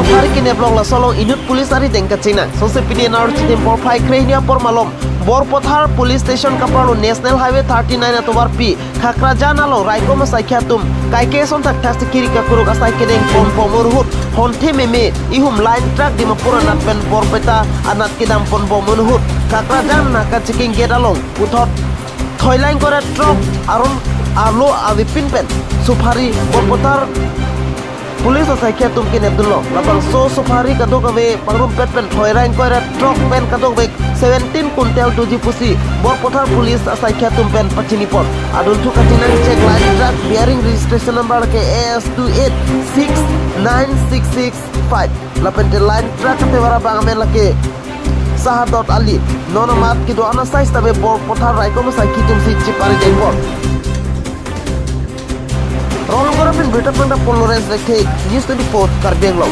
sufari kine blong la solo inut pulis ari dengka china sose pini nar chitim por phai krehnia por malom Borpothar Police Station Kapralo National Highway 39 atobar P Khakra janalo Raiko Masai Khatum Kaike son tak tas kiri ka kuruk asai kedeng pom pomurhut honte meme ihum line truck di mapura nat pen borbeta anat kidam pon pomurhut Khakra jan na ka checking gate along uthot thoilain kore truck aron arlo avipin pen sufari Borpothar Police asai khatum kine abdullo labang so sufari kadok ave pangrum pet pen thoilain kore truck pen kadok ve 17 kuntel tuji pusi Borpothar Police asai khatum pen pachini pot adul tu katina check line truck bearing registration number ke AS2869665 lapen de line truck te wara bang men lake Sahadot Ali nono mat kido ana size tabe Borpothar Raiko Masai kitum si chipari depot Rolong korapin berita panda Polores Rekhe News 24 Karbiang Law